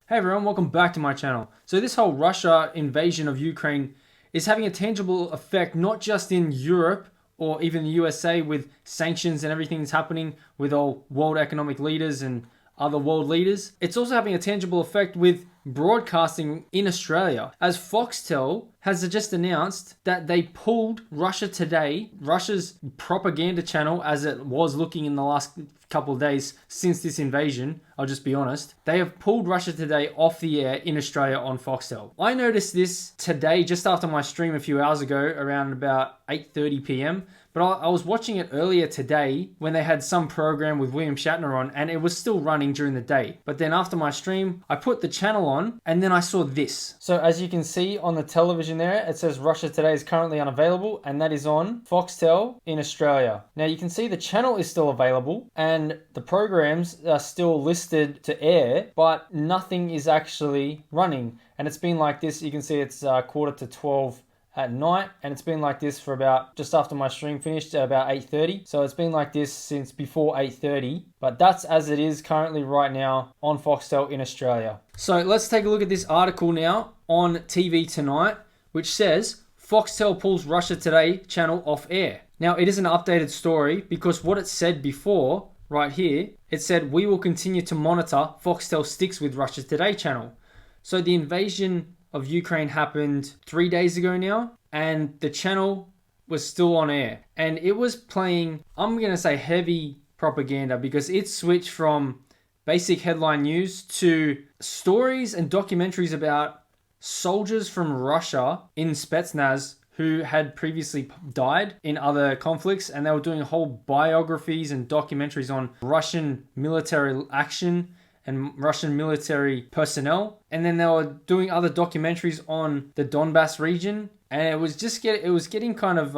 Hey everyone, welcome back to my channel. So this whole Russia invasion of Ukraine is having a tangible effect not just in Europe or even the USA with sanctions and everything that's happening with all world economic leaders and other world leaders. It's also having a tangible effect with broadcasting in Australia, as Foxtel has just announced that they pulled Russia Today, Russia's propaganda channel as it was looking in the last couple of days since this invasion. I'll just be honest. They have pulled Russia Today off the air in Australia on Foxtel. I noticed this today just after my stream a few hours ago around about 8:30 p.m. But I was watching it earlier today when they had some program with William Shatner on and it was still running during the day. But then after my stream, I put the channel on and then I saw this. So as you can see on the television there, it says Russia Today is currently unavailable and that is on Foxtel in Australia. Now you can see the channel is still available and the programs are still listed to air, but nothing is actually running. And it's been like this. You can see it's 11:45 at night, and it's been like this for about just after my stream finished at about 8:30. So it's been like this since before 8:30, but that's as it is currently right now on Foxtel in Australia. So let's take a look at this article now on TV Tonight, which says Foxtel pulls Russia Today channel off air. Now it is an updated story because what it said before right here, it said we will continue to monitor, Foxtel sticks with Russia Today channel. So the invasion of Ukraine happened 3 days ago now, and the channel was still on air. And it was playing, I'm going to say heavy propaganda, because it switched from basic headline news to stories and documentaries about soldiers from Russia in Spetsnaz who had previously died in other conflicts, and they were doing whole biographies and documentaries on Russian military action and Russian military personnel. And then they were doing other documentaries on the Donbass region. And it was getting kind of,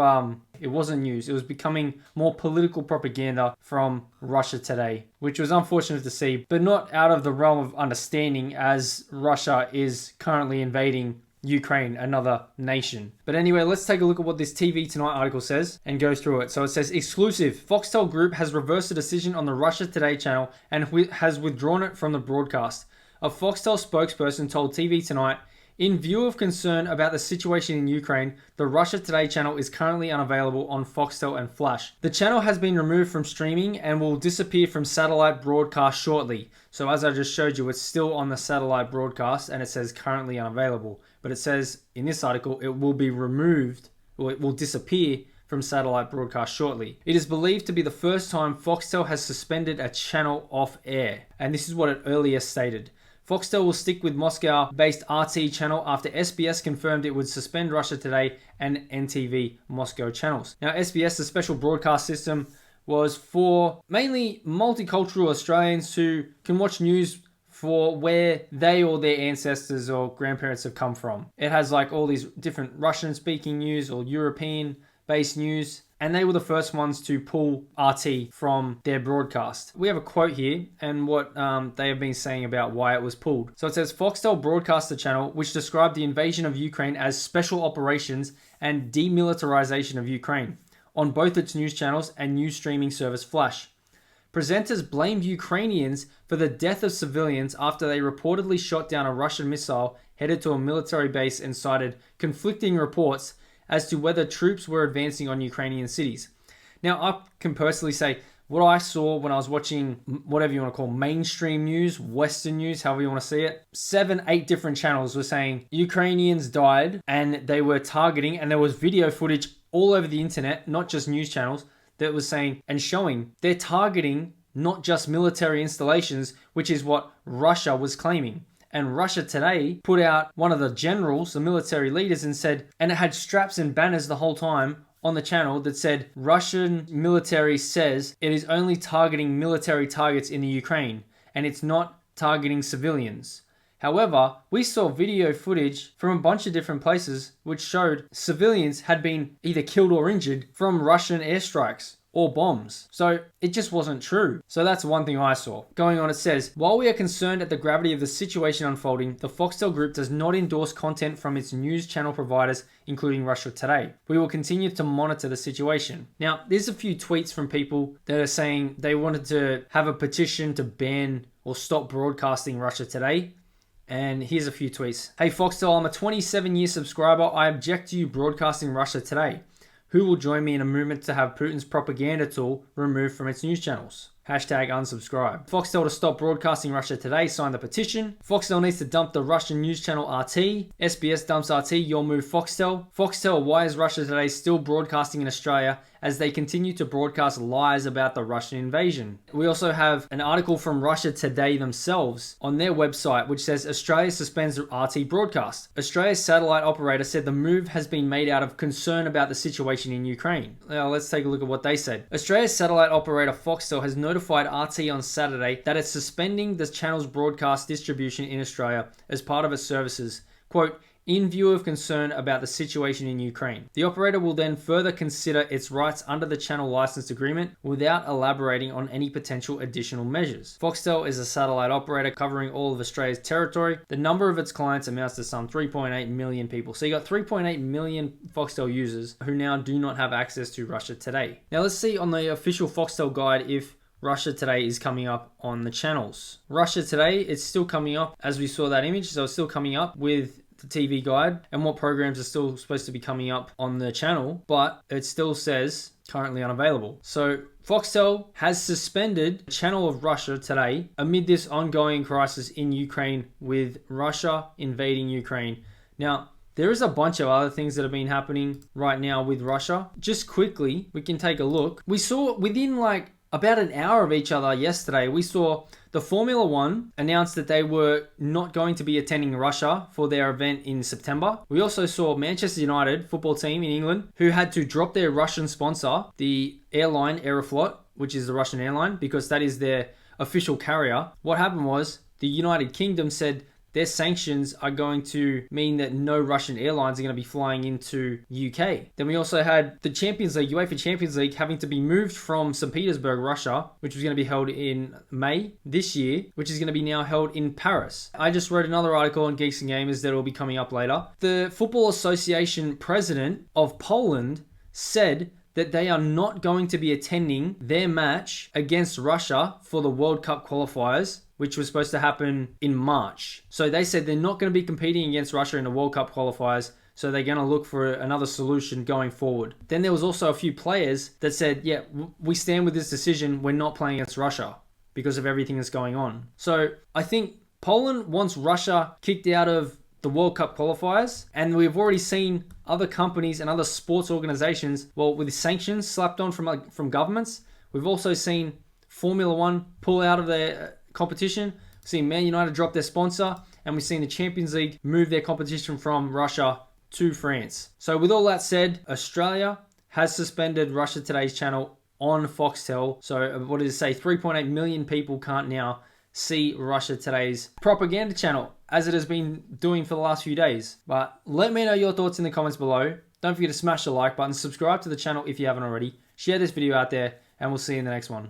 it wasn't news. It was becoming more political propaganda from Russia Today, which was unfortunate to see, but not out of the realm of understanding, as Russia is currently invading Ukraine, another nation. But anyway, let's take a look at what this TV Tonight article says and go through it. So it says, exclusive, Foxtel Group has reversed a decision on the Russia Today channel and has withdrawn it from the broadcast. A Foxtel spokesperson told TV Tonight, in view of concern about the situation in Ukraine, the Russia Today channel is currently unavailable on Foxtel and Flash. The channel has been removed from streaming and will disappear from satellite broadcast shortly. So as I just showed you, it's still on the satellite broadcast and it says currently unavailable. But it says in this article, it will be removed, or it will disappear from satellite broadcast shortly. It is believed to be the first time Foxtel has suspended a channel off air. And this is what it earlier stated. Foxtel will stick with Moscow-based RT channel after SBS confirmed it would suspend Russia Today and NTV Moscow channels. Now, SBS, the special broadcast system, was for mainly multicultural Australians who can watch news for where they or their ancestors or grandparents have come from. It has like all these different Russian-speaking news or European-based news, and they were the first ones to pull RT from their broadcast. We have a quote here and what they have been saying about why it was pulled. So it says, Foxtel broadcast the channel, which described the invasion of Ukraine as special operations and demilitarization of Ukraine, on both its news channels and news streaming service Flash. Presenters blamed Ukrainians for the death of civilians after they reportedly shot down a Russian missile headed to a military base and cited conflicting reports as to whether troops were advancing on Ukrainian cities. Now, I can personally say what I saw when I was watching whatever you want to call mainstream news, Western news, however you want to see it, 7, 8 different channels were saying Ukrainians died and they were targeting, and there was video footage all over the internet, not just news channels, that was saying and showing they're targeting not just military installations, which is what Russia was claiming. And Russia Today put out one of the generals, the military leaders, and said, and it had straps and banners the whole time on the channel that said, Russian military says it is only targeting military targets in the Ukraine, and it's not targeting civilians. However, we saw video footage from a bunch of different places which showed civilians had been either killed or injured from Russian airstrikes or bombs. So it just wasn't true. So that's one thing I saw. Going on, it says, while we are concerned at the gravity of the situation unfolding, the Foxtel Group does not endorse content from its news channel providers, including Russia Today. We will continue to monitor the situation. Now, there's a few tweets from people that are saying they wanted to have a petition to ban or stop broadcasting Russia Today. And here's a few tweets. Hey Foxtel, I'm a 27-year subscriber. I object to you broadcasting Russia Today. Who will join me in a movement to have Putin's propaganda tool removed from its news channels? Hashtag unsubscribe. Foxtel to stop broadcasting Russia Today signed the petition. Foxtel needs to dump the Russian news channel RT. SBS dumps RT, your move Foxtel. Foxtel, why is Russia Today still broadcasting in Australia as they continue to broadcast lies about the Russian invasion? We also have an article from Russia Today themselves on their website which says Australia suspends RT broadcast. Australia's satellite operator said the move has been made out of concern about the situation in Ukraine. Now let's take a look at what they said. Australia's satellite operator Foxtel has notified RT on Saturday that it's suspending the channel's broadcast distribution in Australia as part of its services, quote, in view of concern about the situation in Ukraine. The operator will then further consider its rights under the channel license agreement without elaborating on any potential additional measures. Foxtel is a satellite operator covering all of Australia's territory. The number of its clients amounts to some 3.8 million people. So you got 3.8 million Foxtel users who now do not have access to Russia Today. Now let's see on the official Foxtel guide if Russia Today is coming up on the channels. Russia Today, it's still coming up as we saw that image. So it's still coming up with the TV guide and what programs are still supposed to be coming up on the channel, but it still says currently unavailable. So Foxtel has suspended the channel of Russia Today amid this ongoing crisis in Ukraine with Russia invading Ukraine. Now, there is a bunch of other things that have been happening right now with Russia. Just quickly, we can take a look. We saw within like about an hour of each other yesterday, we saw the Formula One announced that they were not going to be attending Russia for their event in September. We also saw Manchester United football team in England who had to drop their Russian sponsor, the airline Aeroflot, which is the Russian airline, because that is their official carrier. What happened was the United Kingdom said their sanctions are going to mean that no Russian airlines are going to be flying into UK. Then we also had the Champions League, UEFA Champions League, having to be moved from St. Petersburg, Russia, which was going to be held in May this year, which is going to be now held in Paris. I just wrote another article on Geeks and Gamers that will be coming up later. The Football Association president of Poland said that they are not going to be attending their match against Russia for the World Cup qualifiers, which was supposed to happen in March. So they said they're not going to be competing against Russia in the World Cup qualifiers, so they're going to look for another solution going forward. Then there was also a few players that said, yeah, we stand with this decision, we're not playing against Russia because of everything that's going on. So I think Poland wants Russia kicked out of the World Cup qualifiers, and we've already seen other companies and other sports organizations, well, with sanctions slapped on from governments. We've also seen Formula One pull out of their competition. We've seen Man United drop their sponsor, and we've seen the Champions League move their competition from Russia to France. So with all that said, Australia has suspended Russia Today's channel on Foxtel. So what does it say? 3.8 million people can't now see Russia Today's propaganda channel, as it has been doing for the last few days. But let me know your thoughts in the comments below. Don't forget to smash the like button, subscribe to the channel if you haven't already, share this video out there, and we'll see you in the next one.